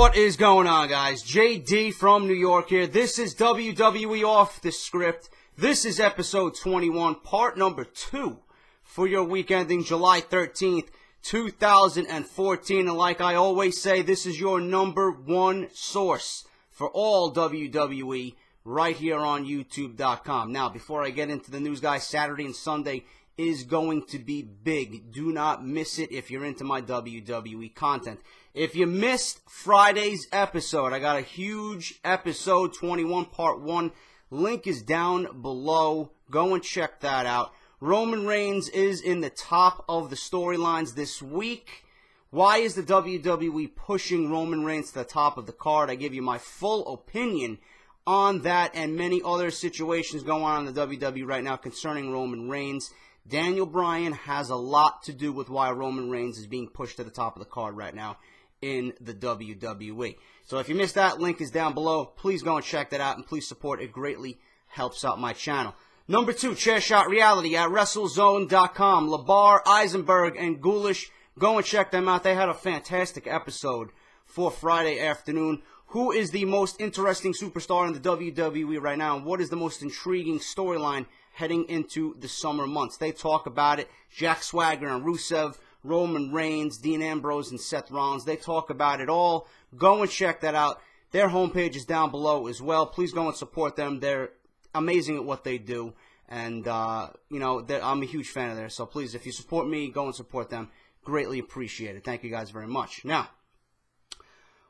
What is going on, guys? JD from New York here. This is WWE Off The Script. This is episode 21, part number 2 for your week ending July 13th, 2014. And like I always say, this is your number one source for all WWE right here on YouTube.com. Now, before I get into the news, guys, Saturday and Sunday is going to be big. Do not miss it if you're into my WWE content. If you missed Friday's episode, I got a huge episode 21 part 1. Link is down below. Go and check that out. Roman Reigns is in the top of the storylines this week. Why is the WWE pushing Roman Reigns to the top of the card? I give you my full opinion on that and many other situations going on in the WWE right now concerning Roman Reigns. Daniel Bryan has a lot to do with why Roman Reigns is being pushed to the top of the card right now in the WWE. So if you missed that, link is down below. Please go and check that out, and please support. It greatly helps out my channel. Number 2, Chairshot Reality at WrestleZone.com. LeBar, Eisenberg, and Ghoulish. Go and check them out. They had a fantastic episode for Friday afternoon. Who is the most interesting superstar in the WWE right now, and what is the most intriguing storyline heading into the summer months? They talk about it. Jack Swagger and Rusev, Roman Reigns, Dean Ambrose, and Seth Rollins. They talk about it all. Go and check that out. Their homepage is down below as well. Please go and support them. They're amazing at what they do. And, you know, I'm a huge fan of theirs. So please, if you support me, go and support them. Greatly appreciate it. Thank you guys very much. Now,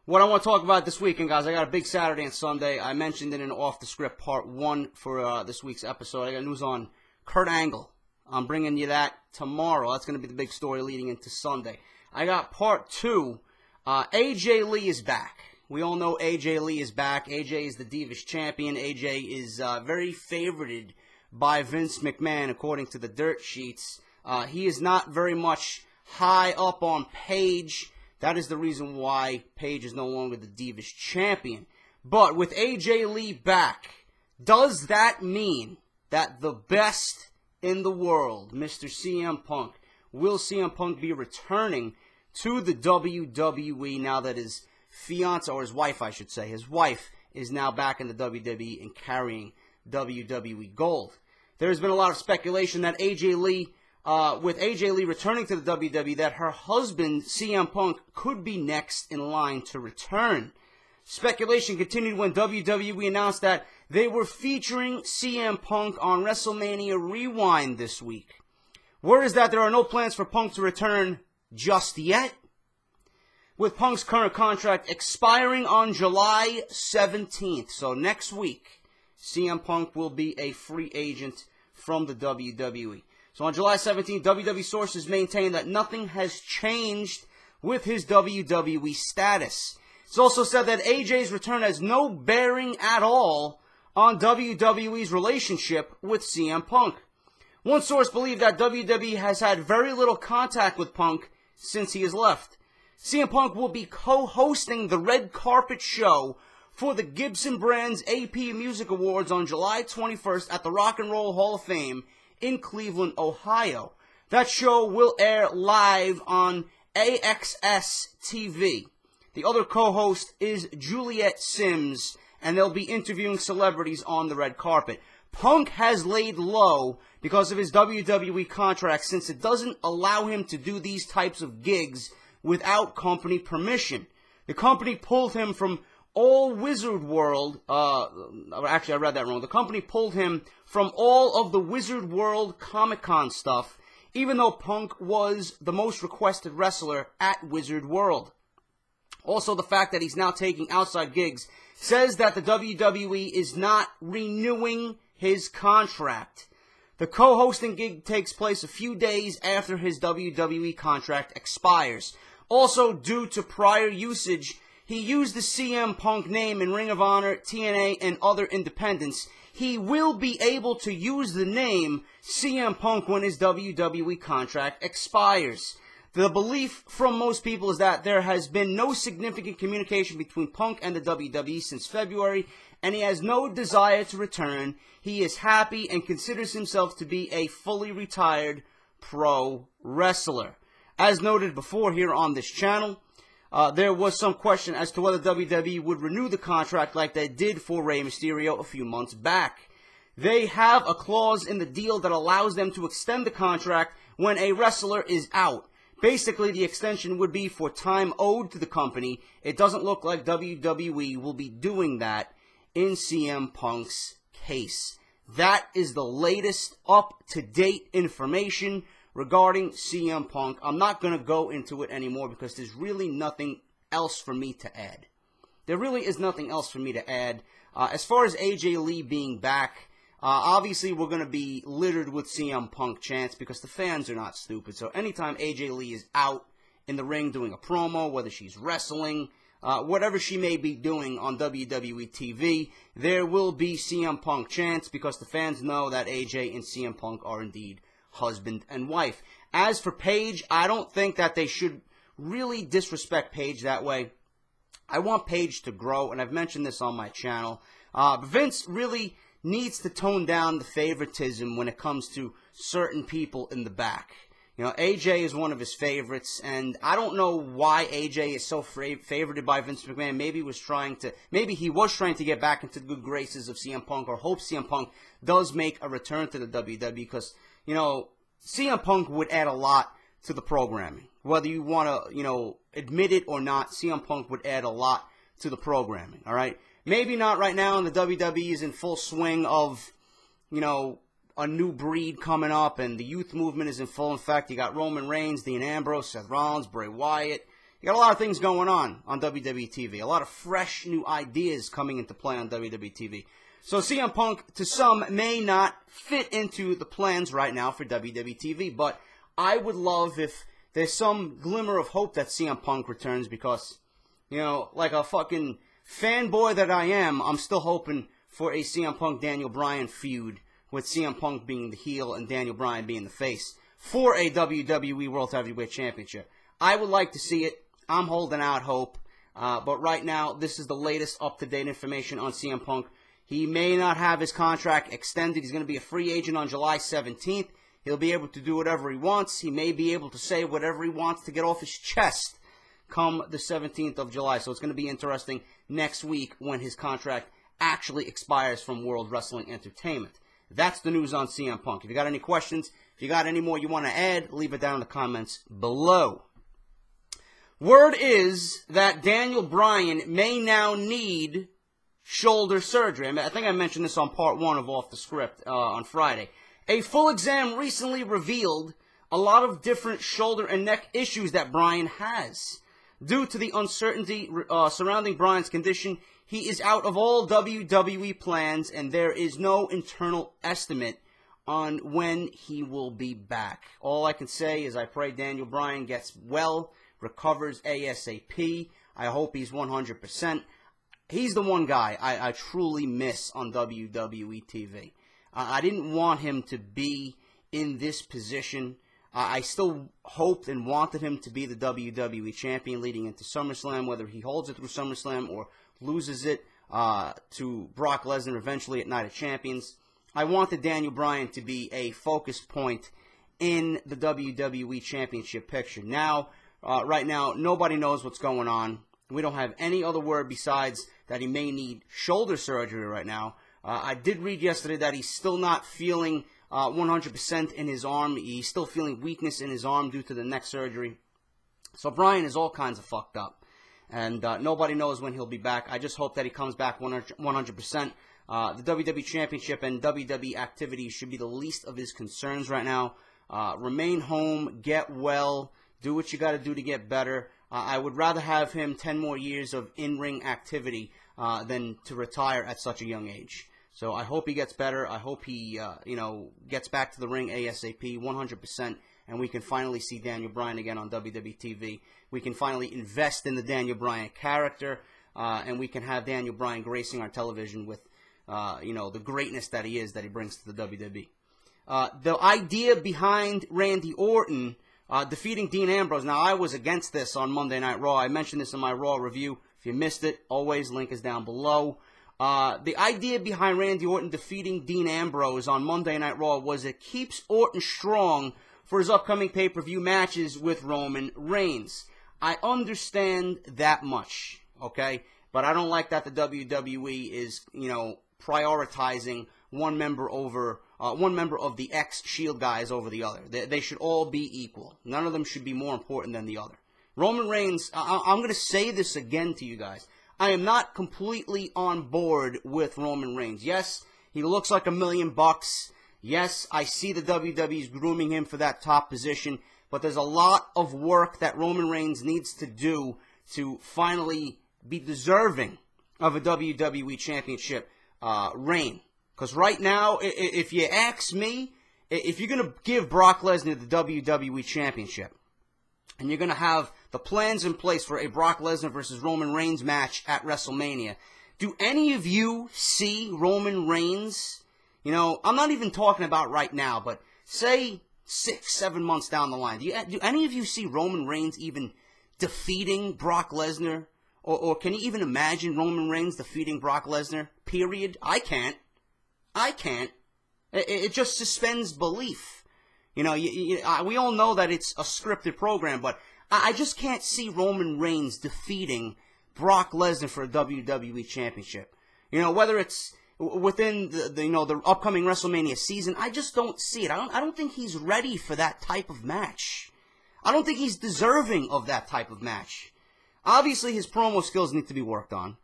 what I want to talk about this weekend, guys, I got a big Saturday and Sunday. I mentioned it in Off The Script Part 1 for this week's episode. I got news on Kurt Angle. I'm bringing you that tomorrow. That's going to be the big story leading into Sunday. I got Part 2. AJ Lee is back. We all know AJ Lee is back. AJ is the Divas champion. AJ is very favorited by Vince McMahon, according to the dirt sheets. He is not very much high up on Paige. That is the reason why Paige is no longer the Divas champion. But with AJ Lee back, does that mean that the best in the world, Mr. CM Punk, will CM Punk be returning to the WWE now that his fiance, or his wife, I should say, his wife is now back in the WWE and carrying WWE gold? There's been a lot of speculation that AJ Lee, with AJ Lee returning to the WWE, that her husband, CM Punk, could be next in line to return. Speculation continued when WWE announced that they were featuring CM Punk on WrestleMania Rewind this week. Word is that there are no plans for Punk to return just yet, with Punk's current contract expiring on July 17th. So next week, CM Punk will be a free agent from the WWE. So on July 17th, WWE sources maintain that nothing has changed with his WWE status. It's also said that AJ's return has no bearing at all on WWE's relationship with CM Punk. One source believed that WWE has had very little contact with Punk since he has left. CM Punk will be co-hosting the red carpet show for the Gibson Brands AP Music Awards on July 21st at the Rock and Roll Hall of Fame in Cleveland, Ohio. That show will air live on AXS TV. The other co-host is Juliet Sims, and they'll be interviewing celebrities on the red carpet. Punk has laid low because of his WWE contract, since it doesn't allow him to do these types of gigs without company permission. The company pulled him from all Wizard World, actually I read that wrong. The company pulled him from all of the Wizard World Comic-Con stuff, even though Punk was the most requested wrestler at Wizard World. Also, the fact that he's now taking outside gigs says that the WWE is not renewing his contract. The co-hosting gig takes place a few days after his WWE contract expires. Also, due to prior usage, he used the CM Punk name in Ring of Honor, TNA, and other independents. He will be able to use the name CM Punk when his WWE contract expires. The belief from most people is that there has been no significant communication between Punk and the WWE since February, and he has no desire to return. He is happy and considers himself to be a fully retired pro wrestler. As noted before here on this channel, there was some question as to whether WWE would renew the contract like they did for Rey Mysterio a few months back. They have a clause in the deal that allows them to extend the contract when a wrestler is out. Basically, the extension would be for time owed to the company. It doesn't look like WWE will be doing that in CM Punk's case. That is the latest up-to-date information regarding CM Punk. I'm not going to go into it anymore because there's really nothing else for me to add. There really is nothing else for me to add. As far as AJ Lee being back, obviously we're going to be littered with CM Punk chants because the fans are not stupid. So anytime AJ Lee is out in the ring doing a promo, whether she's wrestling, whatever she may be doing on WWE TV, there will be CM Punk chants because the fans know that AJ and CM Punk are indeed husband and wife. As for Paige, I don't think that they should really disrespect Paige that way. I want Paige to grow, and I've mentioned this on my channel. But Vince really needs to tone down the favoritism when it comes to certain people in the back. You know, AJ is one of his favorites, and I don't know why AJ is so favored by Vince McMahon. Maybe he was trying to get back into the good graces of CM Punk, or hope CM Punk does make a return to the WWE, because, you know, CM Punk would add a lot to the programming. Whether you want to, you know, admit it or not, CM Punk would add a lot to the programming, all right? Maybe not right now, and the WWE is in full swing of, you know, a new breed coming up, and the youth movement is in full effect. You got Roman Reigns, Dean Ambrose, Seth Rollins, Bray Wyatt. You got a lot of things going on WWE TV. A lot of fresh new ideas coming into play on WWE TV. So CM Punk, to some, may not fit into the plans right now for WWE TV, but I would love if there's some glimmer of hope that CM Punk returns, because, you know, like a fucking fanboy that I am, I'm still hoping for a CM Punk Daniel Bryan feud, with CM Punk being the heel and Daniel Bryan being the face, for a WWE World Heavyweight Championship. I would like to see it. I'm holding out hope. But right now, this is the latest up-to-date information on CM Punk. He may not have his contract extended. He's going to be a free agent on July 17th. He'll be able to do whatever he wants. He may be able to say whatever he wants to get off his chest come the 17th of July. So it's going to be interesting next week when his contract actually expires from World Wrestling Entertainment. That's the news on CM Punk. If you got any questions, if you got any more you want to add, leave it down in the comments below. Word is that Daniel Bryan may now need shoulder surgery. I think I mentioned this on part 1 of Off the Script on Friday. A full exam recently revealed a lot of different shoulder and neck issues that Bryan has. Due to the uncertainty surrounding Bryan's condition, he is out of all WWE plans, and there is no internal estimate on when he will be back. All I can say is I pray Daniel Bryan gets well, recovers ASAP. I hope he's 100%. He's the one guy I truly miss on WWE TV. I didn't want him to be in this position. I still hoped and wanted him to be the WWE Champion leading into SummerSlam, whether he holds it through SummerSlam or loses it to Brock Lesnar eventually at Night of Champions. I wanted Daniel Bryan to be a focus point in the WWE Championship picture. Now, right now, nobody knows what's going on. We don't have any other word besides that he may need shoulder surgery right now. I did read yesterday that he's still not feeling 100% in his arm. He's still feeling weakness in his arm due to the neck surgery. So Bryan is all kinds of fucked up. And nobody knows when he'll be back. I just hope that he comes back 100%. The WWE Championship and WWE activities should be the least of his concerns right now. Remain home, get well, do what you got to do to get better. I would rather have him 10 more years of in-ring activity than to retire at such a young age. So I hope he gets better. I hope he, gets back to the ring ASAP, 100%, and we can finally see Daniel Bryan again on WWE TV. We can finally invest in the Daniel Bryan character, and we can have Daniel Bryan gracing our television with, the greatness that he is, that he brings to the WWE. The idea behind Randy Orton defeating Dean Ambrose. Now, I was against this on Monday Night Raw. I mentioned this in my Raw review. If you missed it, always, link is down below. The idea behind Randy Orton defeating Dean Ambrose on Monday Night Raw was it keeps Orton strong for his upcoming pay-per-view matches with Roman Reigns. I understand that much, okay? But I don't like that the WWE is, prioritizing one member of the ex-Shield guys over the other. They should all be equal. None of them should be more important than the other. Roman Reigns, I'm going to say this again to you guys. I am not completely on board with Roman Reigns. Yes, he looks like $1 million. Yes, I see the WWE is grooming him for that top position. But there's a lot of work that Roman Reigns needs to do to finally be deserving of a WWE Championship reign. Because right now, if you ask me, if you're going to give Brock Lesnar the WWE Championship, and you're going to have the plans in place for a Brock Lesnar versus Roman Reigns match at WrestleMania, do any of you see Roman Reigns? I'm not even talking about right now, but say 6-7 months down the line. Do any of you see Roman Reigns even defeating Brock Lesnar? Or can you even imagine Roman Reigns defeating Brock Lesnar? Period. I can't. It just suspends belief. We all know that it's a scripted program, but I just can't see Roman Reigns defeating Brock Lesnar for a WWE Championship. Whether it's within the upcoming WrestleMania season, I just don't see it. I don't think he's ready for that type of match. I don't think he's deserving of that type of match. Obviously, his promo skills need to be worked on.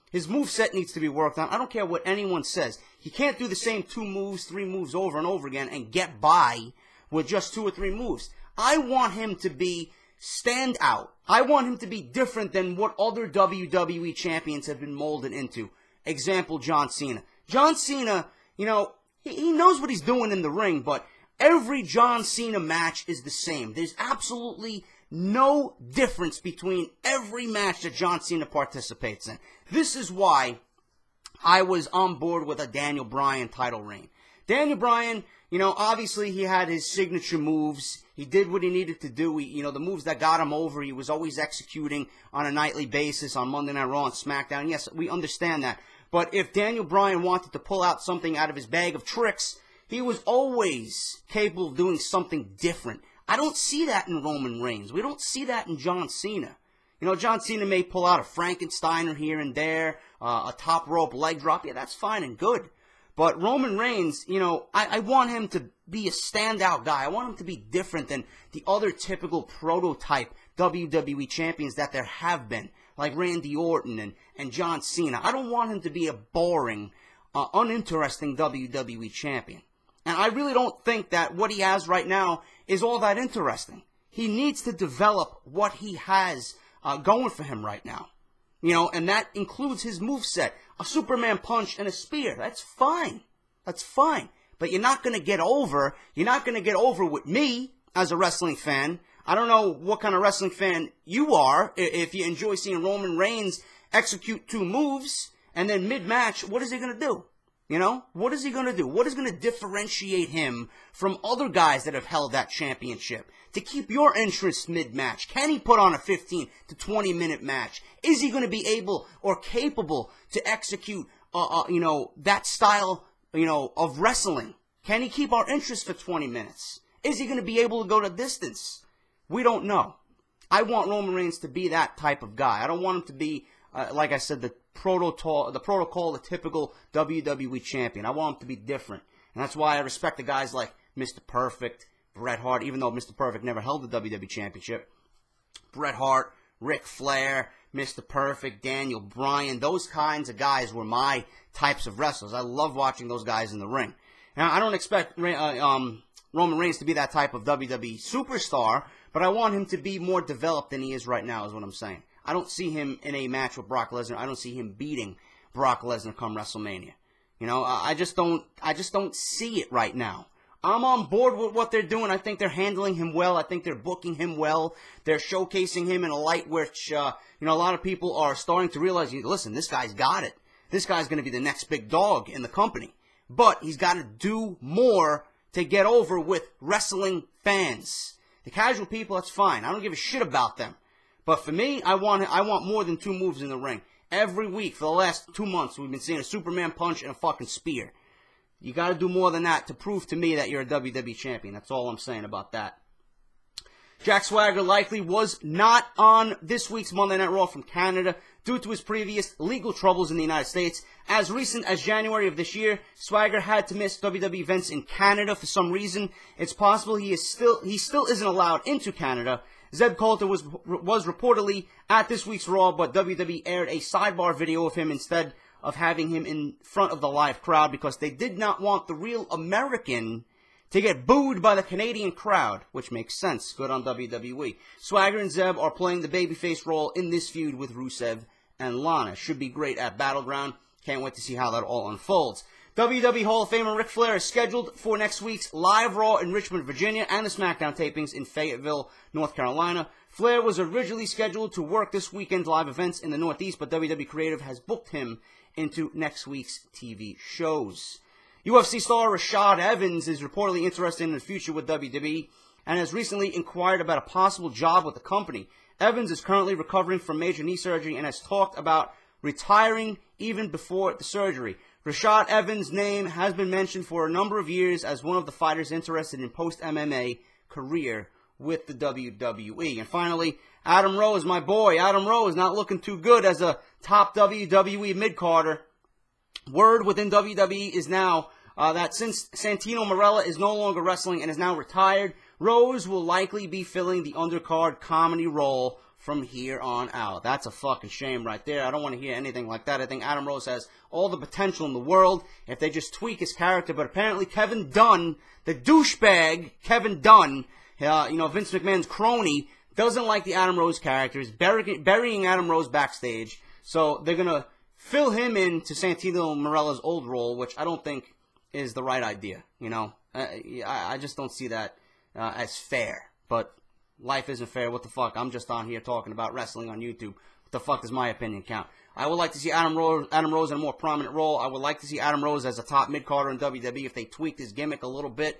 His moveset needs to be worked on. I don't care what anyone says. He can't do the same 2 moves, 3 moves over and over again and get by with just 2 or 3 moves. I want him to be stand out. I want him to be different than what other WWE champions have been molded into. Example, John Cena. John Cena, he knows what he's doing in the ring, but every John Cena match is the same. There's absolutely no difference between every match that John Cena participates in. This is why I was on board with a Daniel Bryan title reign. Daniel Bryan, obviously he had his signature moves. He did what he needed to do. The moves that got him over, he was always executing on a nightly basis on Monday Night Raw and SmackDown. Yes, we understand that. But if Daniel Bryan wanted to pull out something out of his bag of tricks, he was always capable of doing something different. I don't see that in Roman Reigns. We don't see that in John Cena. John Cena may pull out a Frankensteiner here and there, a top rope leg drop. Yeah, that's fine and good. But Roman Reigns, I want him to be a standout guy. I want him to be different than the other typical prototype WWE champions that there have been, like Randy Orton and John Cena. I don't want him to be a boring, uninteresting WWE champion. And I really don't think that what he has right now is all that interesting. He needs to develop what he has going for him right now. And that includes his moveset, a Superman punch and a spear. That's fine. That's fine. But you're not going to get over. You're not going to get over with me as a wrestling fan. I don't know what kind of wrestling fan you are. If you enjoy seeing Roman Reigns execute 2 moves and then mid-match, what is he going to do? What is he going to do? What is going to differentiate him from other guys that have held that championship? To keep your interest mid-match, can he put on a 15 to 20-minute match? Is he going to be able or capable to execute, that style, of wrestling? Can he keep our interest for 20 minutes? Is he going to be able to go the distance? We don't know. I want Roman Reigns to be that type of guy. I don't want him to be, like I said, the protocol, the typical WWE champion. I want him to be different. And that's why I respect the guys like Mr. Perfect, Bret Hart, even though Mr. Perfect never held the WWE Championship. Bret Hart, Ric Flair, Mr. Perfect, Daniel Bryan, those kinds of guys were my types of wrestlers. I love watching those guys in the ring. Now, I don't expect Roman Reigns to be that type of WWE superstar, but I want him to be more developed than he is right now, is what I'm saying. I don't see him in a match with Brock Lesnar. I don't see him beating Brock Lesnar come WrestleMania. I just don't see it right now. I'm on board with what they're doing. I think they're handling him well. I think they're booking him well. They're showcasing him in a light which, a lot of people are starting to realize, listen, this guy's got it. This guy's going to be the next big dog in the company. But he's got to do more to get over with wrestling fans. The casual people, that's fine. I don't give a shit about them. But for me, I want more than 2 moves in the ring. Every week for the last 2 months, we've been seeing a Superman punch and a fucking spear. You got to do more than that to prove to me that you're a WWE champion. That's all I'm saying about that. Jack Swagger likely was not on this week's Monday Night Raw from Canada due to his previous legal troubles in the United States. As recent as January of this year, Swagger had to miss WWE events in Canada for some reason. It's possible he still isn't allowed into Canada. Zeb Colter was reportedly at this week's Raw, but WWE aired a sidebar video of him instead of having him in front of the live crowd because they did not want the real American to get booed by the Canadian crowd, which makes sense. Good on WWE. Swagger and Zeb are playing the babyface role in this feud with Rusev and Lana. Should be great at Battleground. Can't wait to see how that all unfolds. WWE Hall of Famer Ric Flair is scheduled for next week's live Raw in Richmond, Virginia, and the SmackDown tapings in Fayetteville, North Carolina. Flair was originally scheduled to work this weekend's live events in the Northeast, but WWE Creative has booked him into next week's TV shows. UFC star Rashad Evans is reportedly interested in the future with WWE and has recently inquired about a possible job with the company. Evans is currently recovering from major knee surgery and has talked about retiring even before the surgery. Rashad Evans' name has been mentioned for a number of years as one of the fighters interested in post-MMA career with the WWE. And finally, Adam Rose, my boy. Adam Rose not looking too good as a top WWE mid-carder. Word within WWE is now that since Santino Marella is no longer wrestling and is now retired, Rose will likely be filling the undercard comedy role from here on out. That's a fucking shame right there. I don't want to hear anything like that. I think Adam Rose has all the potential in the world if they just tweak his character. But apparently Kevin Dunn, the douchebag Kevin Dunn, Vince McMahon's crony, doesn't like the Adam Rose character. He's burying Adam Rose backstage. So they're going to fill him into Santino Marella's old role, which I don't think is the right idea. I just don't see that as fair. But life isn't fair. What the fuck? I'm just on here talking about wrestling on YouTube. What the fuck does my opinion count? I would like to see Adam Rose in a more prominent role. I would like to see Adam Rose as a top mid-carder in WWE if they tweaked his gimmick a little bit,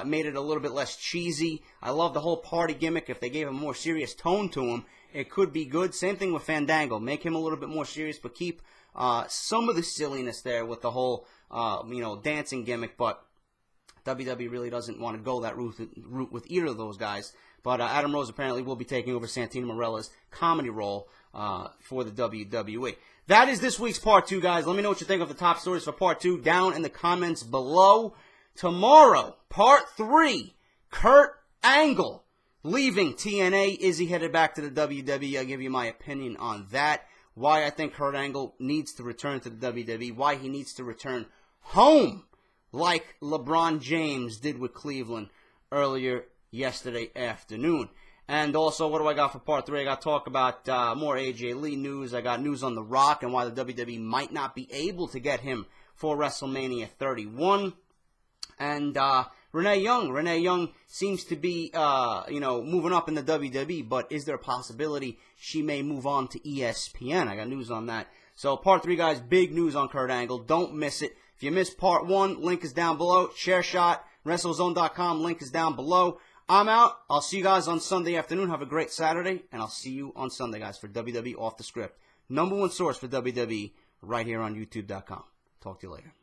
made it a little bit less cheesy. I love the whole party gimmick. If they gave a more serious tone to him, it could be good. Same thing with Fandango. Make him a little bit more serious, but keep some of the silliness there with the whole, dancing gimmick. But WWE really doesn't want to go that route with either of those guys. But Adam Rose apparently will be taking over Santino Marella's comedy role for the WWE. That is this week's Part 2, guys. Let me know what you think of the top stories for Part 2 down in the comments below. Tomorrow, Part 3, Kurt Angle leaving TNA. Is he headed back to the WWE? I'll give you my opinion on that. Why I think Kurt Angle needs to return to the WWE. Why he needs to return home like LeBron James did with Cleveland earlier yesterday afternoon. And also, what do I got for Part 3? I got to talk about more AJ Lee news. I got news on The Rock and why the WWE might not be able to get him for WrestleMania 31. And Renee Young. Renee Young seems to be, moving up in the WWE, but is there a possibility she may move on to ESPN? I got news on that. So, Part 3, guys, big news on Kurt Angle. Don't miss it. If you missed Part 1, link is down below. ShareShot, WrestleZone.com, link is down below. I'm out. I'll see you guys on Sunday afternoon. Have a great Saturday, and I'll see you on Sunday, guys, for WWE Off The Script. #1 source for WWE right here on YouTube.com. Talk to you later.